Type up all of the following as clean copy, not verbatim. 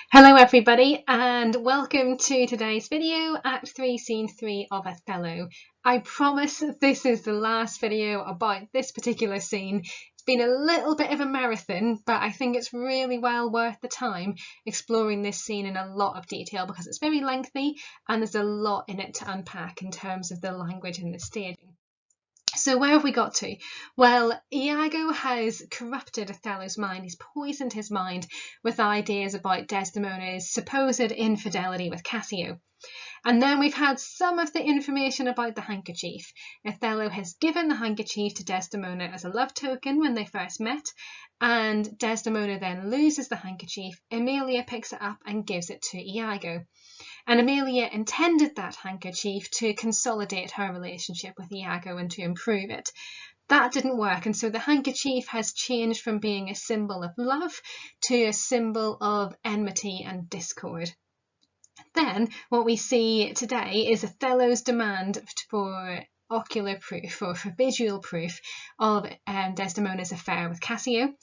Hello everybody and welcome to today's video, Act 3, Scene 3 of Othello. I promise this is the last video about this particular scene. It's been a little bit of a marathon, but I think it's really well worth the time exploring this scene in a lot of detail because it's very lengthy and there's a lot in it to unpack in terms of the language and the staging. So where have we got to? Well, Iago has corrupted Othello's mind. He's poisoned his mind with ideas about Desdemona's supposed infidelity with Cassio. And then we've had some of the information about the handkerchief. Othello has given the handkerchief to Desdemona as a love token when they first met, and Desdemona then loses the handkerchief. Emilia picks it up and gives it to Iago. And Emilia intended that handkerchief to consolidate her relationship with Iago and to improve it. That didn't work, and so the handkerchief has changed from being a symbol of love to a symbol of enmity and discord. Then what we see today is Othello's demand for ocular proof or for visual proof of Desdemona's affair with Cassio.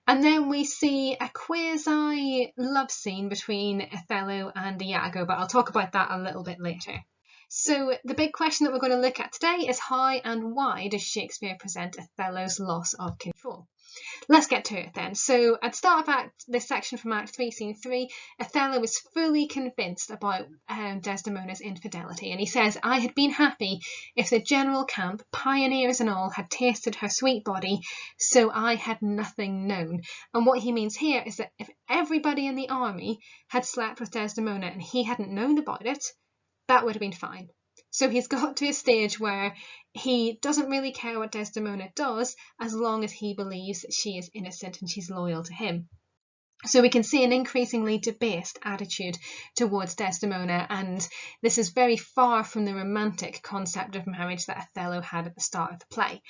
And then we see a quasi love scene between Othello and Iago, but I'll talk about that a little bit later. So the big question that we're going to look at today is how and why does Shakespeare present Othello's loss of control? Let's get to it then. So at the start of this section from Act 3, Scene 3, Othello is fully convinced about Desdemona's infidelity, and he says, "I had been happy if the general camp, pioneers and all, had tasted her sweet body, so I had nothing known." And what he means here is that if everybody in the army had slept with Desdemona and he hadn't known about it, that would have been fine. So he's got to a stage where he doesn't really care what Desdemona does as long as he believes that she is innocent and she's loyal to him. So we can see an increasingly debased attitude towards Desdemona, and this is very far from the romantic concept of marriage that Othello had at the start of the play.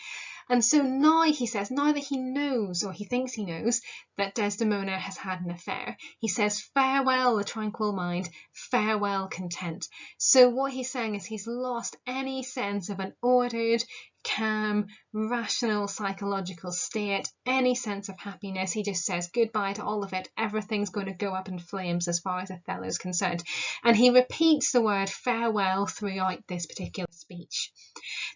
And so now, he says, now that he knows, or he thinks he knows, that Desdemona has had an affair, he says, "Farewell the tranquil mind, farewell content." So what he's saying is he's lost any sense of an ordered, calm, rational psychological state, any sense of happiness. He just says goodbye to all of it. Everything's going to go up in flames as far as Othello's concerned. And he repeats the word farewell throughout this particular speech.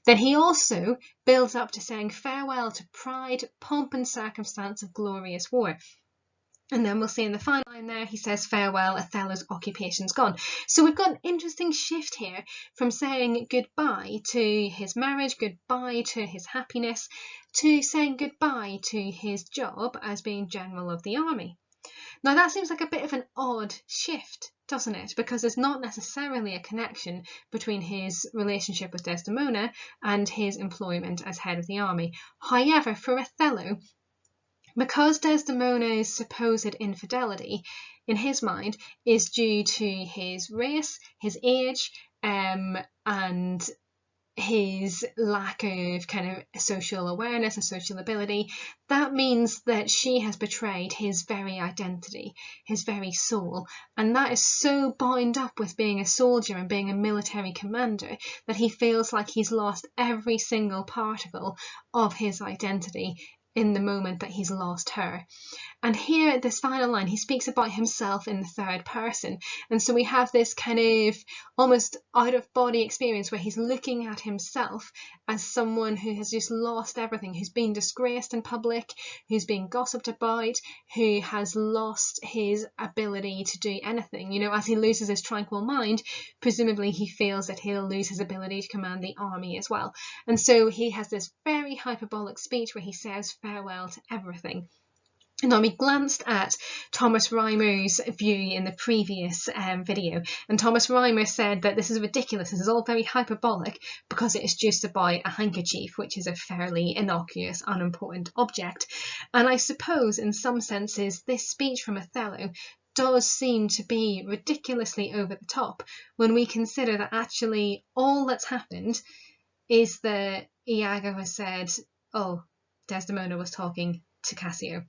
Then he also builds up to saying farewell to pride, pomp and circumstance of glorious war. And then we'll see in the final line there, he says, "Farewell, Othello's occupation's gone." So we've got an interesting shift here from saying goodbye to his marriage, goodbye to his happiness, to saying goodbye to his job as being general of the army. Now that seems like a bit of an odd shift, doesn't it? Because there's not necessarily a connection between his relationship with Desdemona and his employment as head of the army. However, for Othello, because Desdemona's supposed infidelity, in his mind, is due to his race, his age, and his lack of kind of social awareness and social ability, that means that she has betrayed his very identity, his very soul, and that is so bound up with being a soldier and being a military commander that he feels like he's lost every single particle of his identity in the moment that he's lost her. And here at this final line, he speaks about himself in the third person. And so we have this kind of almost out-of-body experience where he's looking at himself as someone who has just lost everything, who's been disgraced in public, who's been gossiped about, who has lost his ability to do anything. You know, as he loses his tranquil mind, presumably he feels that he'll lose his ability to command the army as well. And so he has this very hyperbolic speech where he says farewell to everything. Now, we glanced at Thomas Reimer's view in the previous video, and Thomas Reimer said that this is ridiculous, this is all very hyperbolic because it is just about a handkerchief, which is a fairly innocuous, unimportant object. And I suppose in some senses this speech from Othello does seem to be ridiculously over the top when we consider that actually all that's happened is that Iago has said, "Oh, Desdemona was talking to Cassio."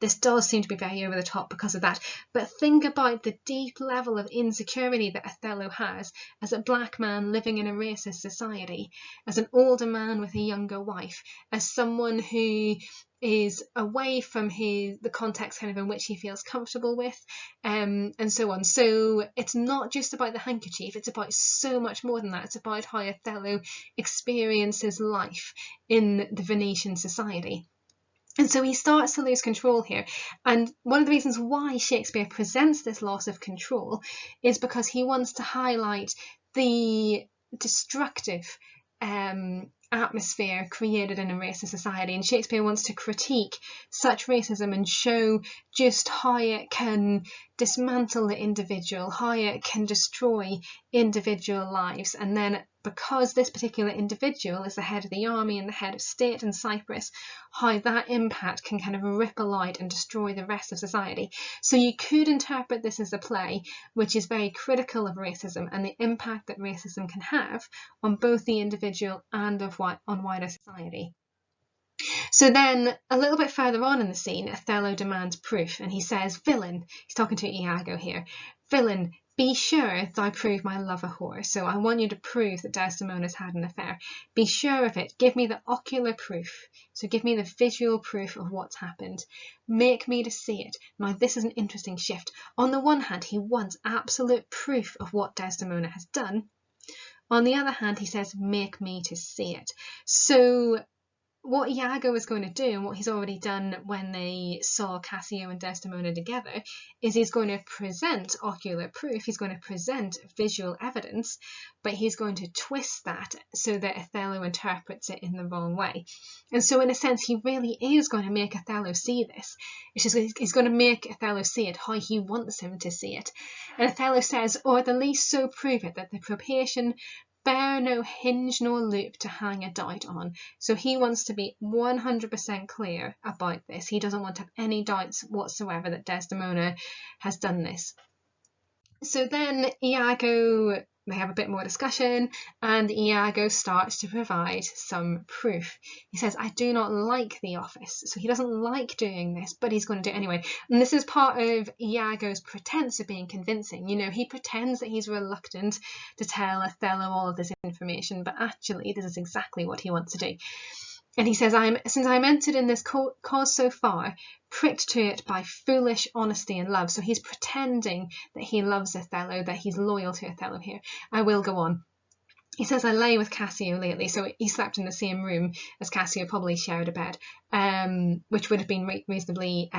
This does seem to be very over the top because of that. But think about the deep level of insecurity that Othello has as a black man living in a racist society, as an older man with a younger wife, as someone who is away from the context kind of in which he feels comfortable with, and so on. So it's not just about the handkerchief, it's about so much more than that. It's about how Othello experiences life in the Venetian society. And so he starts to lose control here. And one of the reasons why Shakespeare presents this loss of control is because he wants to highlight the destructive atmosphere created in a racist society, and Shakespeare wants to critique such racism and show just how it can dismantle the individual, how it can destroy individual lives. And then because this particular individual is the head of the army and the head of state in Cyprus, how that impact can kind of ripple out and destroy the rest of society. So you could interpret this as a play which is very critical of racism and the impact that racism can have on both the individual and on wider society. So then, a little bit further on in the scene, Othello demands proof, and he says, "Villain," he's talking to Iago here, "Villain, be sure thou prove my love a whore." So I want you to prove that Desdemona's had an affair. Be sure of it. Give me the ocular proof. So give me the visual proof of what's happened. Make me to see it. Now, this is an interesting shift. On the one hand, he wants absolute proof of what Desdemona has done. On the other hand, he says, make me to see it. So what Iago is going to do, and what he's already done when they saw Cassio and Desdemona together, is he's going to present ocular proof, he's going to present visual evidence, but he's going to twist that so that Othello interprets it in the wrong way. And so in a sense, he really is going to make Othello see this. It's just, he's going to make Othello see it how he wants him to see it. And Othello says, "Or the least so prove it, that the propitiation bear no hinge nor loop to hang a doubt on." So he wants to be 100% clear about this. He doesn't want to have any doubts whatsoever that Desdemona has done this. So then Iago, they have a bit more discussion, and Iago starts to provide some proof. He says, "I do not like the office." So he doesn't like doing this, but he's going to do it anyway. And this is part of Iago's pretense of being convincing. You know, he pretends that he's reluctant to tell Othello all of this information, but actually this is exactly what he wants to do. And he says, "Since I am entered in this cause so far, pricked to it by foolish honesty and love." So he's pretending that he loves Othello, that he's loyal to Othello here. "I will go on." He says, "I lay with Cassio lately." So he slept in the same room as Cassio, probably shared a bed, which would have been reasonably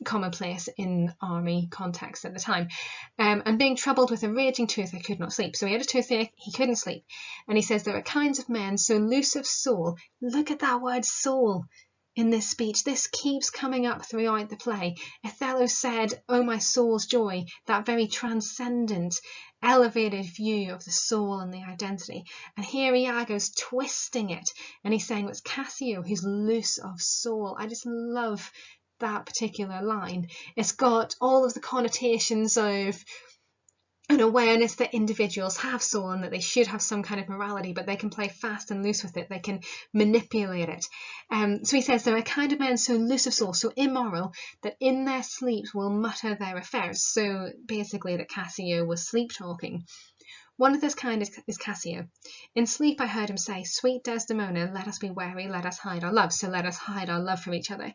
commonplace in army context at the time. "And being troubled with a raging tooth, I could not sleep." So he had a toothache, he couldn't sleep. And he says, "There are kinds of men so loose of soul." Look at that word soul in this speech. This keeps coming up throughout the play. Othello said, "Oh, my soul's joy," that very transcendent, elevated view of the soul and the identity. And here Iago's twisting it, and he's saying it's Cassio who's loose of soul. I just love that particular line. It's got all of the connotations of an awareness that individuals have soul and that they should have some kind of morality, but they can play fast and loose with it. They can manipulate it. So he says, "There are kind of men so loose of soul, so immoral, that in their sleeps will mutter their affairs." So basically that Cassio was sleep talking. "One of this kind is Cassio. In sleep I heard him say, 'Sweet Desdemona, let us be wary, let us hide our love.'" So let us hide our love from each other.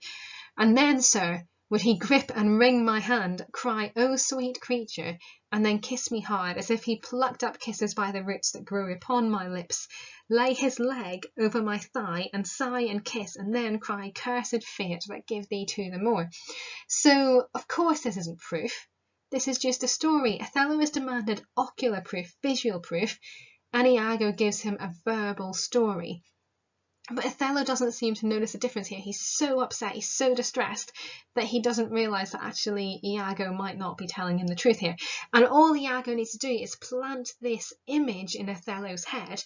"And then, sir, would he grip and wring my hand, cry, 'Oh, sweet creature,' and then kiss me hard, as if he plucked up kisses by the roots that grew upon my lips, lay his leg over my thigh, and sigh and kiss, and then cry, 'Cursed fate that give thee to the more.'" So, of course, this isn't proof. This is just a story. Othello has demanded ocular proof, visual proof, and Iago gives him a verbal story. But Othello doesn't seem to notice a difference here. He's so upset, he's so distressed, that he doesn't realise that actually Iago might not be telling him the truth here. And all Iago needs to do is plant this image in Othello's head,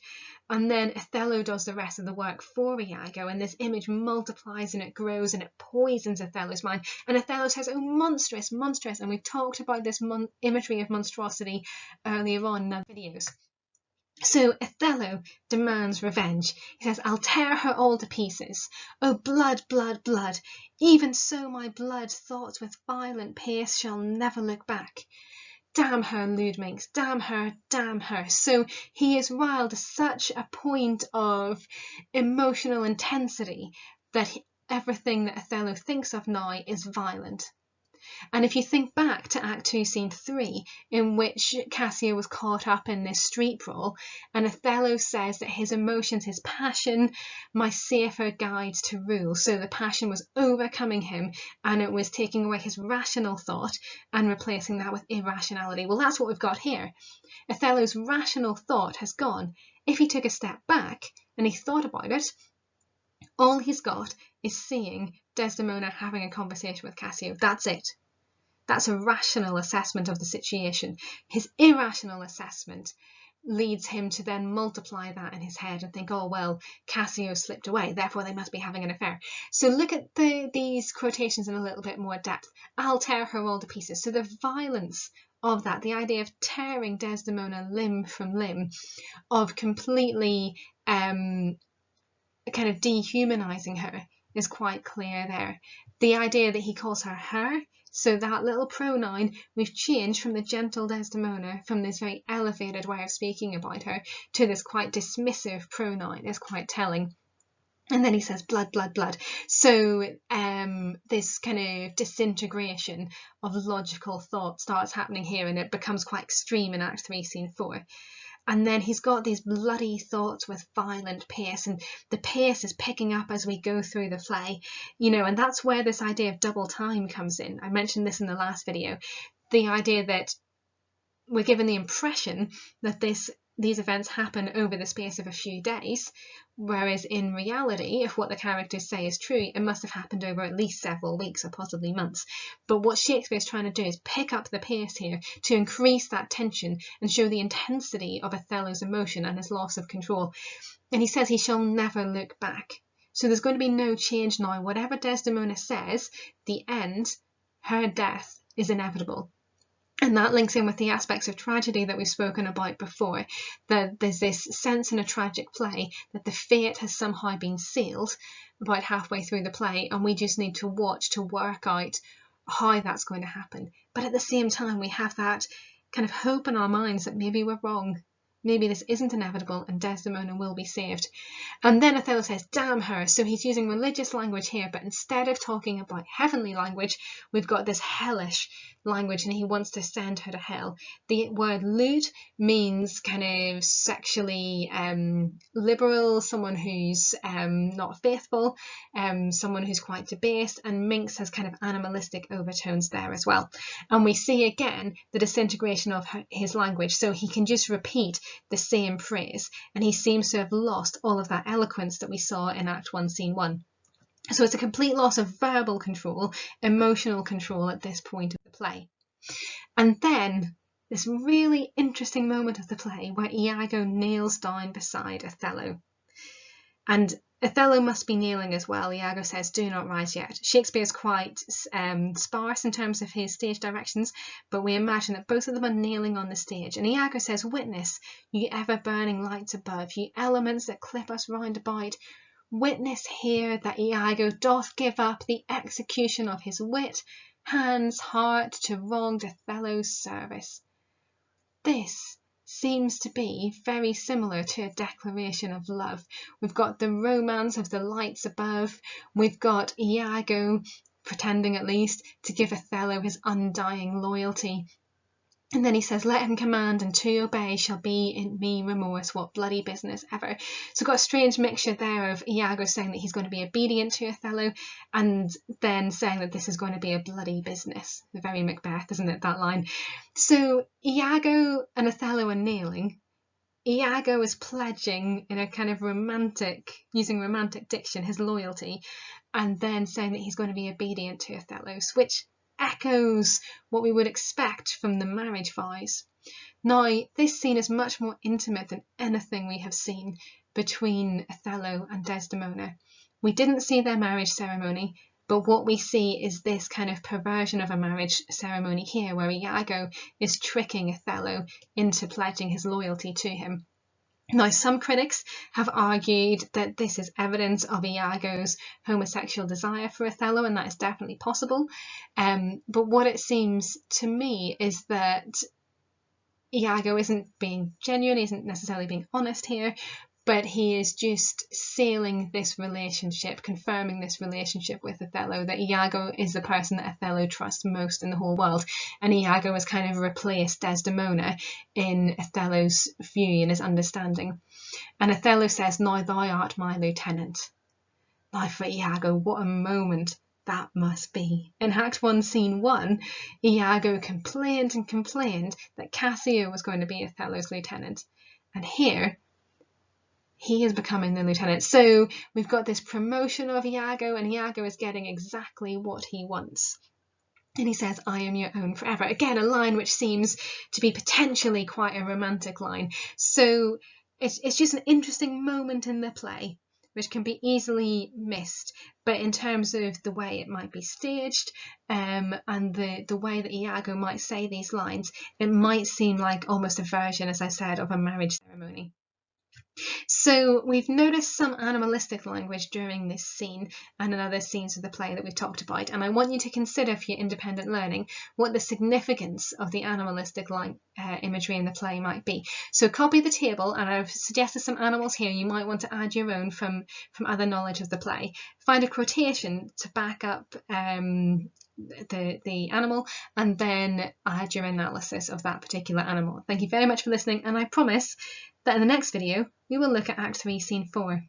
and then Othello does the rest of the work for Iago, and this image multiplies and it grows and it poisons Othello's mind. And Othello says, "Oh, monstrous, monstrous." And we've talked about this imagery of monstrosity earlier on in our videos. So Othello demands revenge. He says, I'll tear her all to pieces. Oh, blood, blood, blood. Even so my blood, thought with violent pace, shall never look back. Damn her, lewdminx, damn her, damn her. So he is riled to such a point of emotional intensity that everything that Othello thinks of now is violent. And if you think back to Act 2, Scene 3, in which Cassio was caught up in this street brawl, and Othello says that his emotions, his passion, my safer guide to rule. So the passion was overcoming him, and it was taking away his rational thought and replacing that with irrationality. Well, that's what we've got here. Othello's rational thought has gone. If he took a step back and he thought about it, all he's got is seeing Desdemona having a conversation with Cassio. That's it. That's a rational assessment of the situation. His irrational assessment leads him to then multiply that in his head and think, oh, well, Cassio slipped away, therefore they must be having an affair. So look at these quotations in a little bit more depth. I'll tear her all to pieces. So the violence of that, the idea of tearing Desdemona limb from limb, of completely kind of dehumanizing her, is quite clear there. The idea that he calls her, so that little pronoun, we've changed from the gentle Desdemona, from this very elevated way of speaking about her, to this quite dismissive pronoun, is quite telling. And then he says blood, blood, blood. So this kind of disintegration of logical thought starts happening here, and it becomes quite extreme in Act 3, Scene 4. And then he's got these bloody thoughts with violent pace, and the pace is picking up as we go through the play, and that's where this idea of double time comes in. I mentioned this in the last video, the idea that we're given the impression that these events happen over the space of a few days, whereas in reality, if what the characters say is true, it must have happened over at least several weeks or possibly months. But what Shakespeare's trying to do is pick up the pace here to increase that tension and show the intensity of Othello's emotion and his loss of control. And he says he shall never look back. So there's going to be no change now. Whatever Desdemona says, the end, her death, is inevitable. And that links in with the aspects of tragedy that we've spoken about before, that there's this sense in a tragic play that the fate has somehow been sealed about halfway through the play, and we just need to watch to work out how that's going to happen. But at the same time, we have that kind of hope in our minds that maybe we're wrong. Maybe this isn't inevitable and Desdemona will be saved. And then Othello says, damn her. So he's using religious language here, but instead of talking about heavenly language, we've got this hellish language, and he wants to send her to hell. The word lewd means kind of sexually liberal, someone who's not faithful, someone who's quite debased, and minx has kind of animalistic overtones there as well. And we see again the disintegration of his language, so he can just repeat the same phrase, and he seems to have lost all of that eloquence that we saw in Act 1, Scene 1. So it's a complete loss of verbal control, emotional control at this point of the play. And then this really interesting moment of the play where Iago kneels down beside Othello. And Othello must be kneeling as well. Iago says, do not rise yet. Shakespeare's quite sparse in terms of his stage directions, but we imagine that both of them are kneeling on the stage. And Iago says, witness, you ever-burning lights above, you elements that clip us round about, witness here that Iago doth give up the execution of his wit, hands, heart to wronged Othello's service. This seems to be very similar to a declaration of love. We've got the romance of the lights above. We've got Iago pretending at least to give Othello his undying loyalty. And then he says, let him command, and to obey shall be in me remorse, what bloody business ever. So got a strange mixture there of Iago saying that he's going to be obedient to Othello, and then saying that this is going to be a bloody business. Very Macbeth, isn't it, that line? So Iago and Othello are kneeling. Iago is pledging in a kind of using romantic diction, his loyalty, and then saying that he's going to be obedient to Othello, which echoes what we would expect from the marriage vows. Now, this scene is much more intimate than anything we have seen between Othello and Desdemona. We didn't see their marriage ceremony, but what we see is this kind of perversion of a marriage ceremony here, where Iago is tricking Othello into pledging his loyalty to him. Now, some critics have argued that this is evidence of Iago's homosexual desire for Othello, and that is definitely possible. But what it seems to me is that Iago isn't being genuine, isn't necessarily being honest here, but he is just sealing this relationship, confirming this relationship with Othello, that Iago is the person that Othello trusts most in the whole world. And Iago has kind of replaced Desdemona in Othello's view and his understanding. And Othello says, "Now thou art my lieutenant." Now for Iago, what a moment that must be. In Act 1, Scene 1, Iago complained and complained that Cassio was going to be Othello's lieutenant. And here, he is becoming the lieutenant. So we've got this promotion of Iago, and Iago is getting exactly what he wants. And he says, "I am your own forever." Again, a line which seems to be potentially quite a romantic line. So it's just an interesting moment in the play, which can be easily missed. But in terms of the way it might be staged, and the way that Iago might say these lines, it might seem like almost a version, as I said, of a marriage ceremony. So we've noticed some animalistic language during this scene and in other scenes of the play that we've talked about, and I want you to consider for your independent learning what the significance of the animalistic imagery in the play might be. So copy the table, and I've suggested some animals here. You might want to add your own from other knowledge of the play. Find a quotation to back up the animal, and then add your analysis of that particular animal. Thank you very much for listening, and I promise that in the next video we will look at Act 3, Scene 4.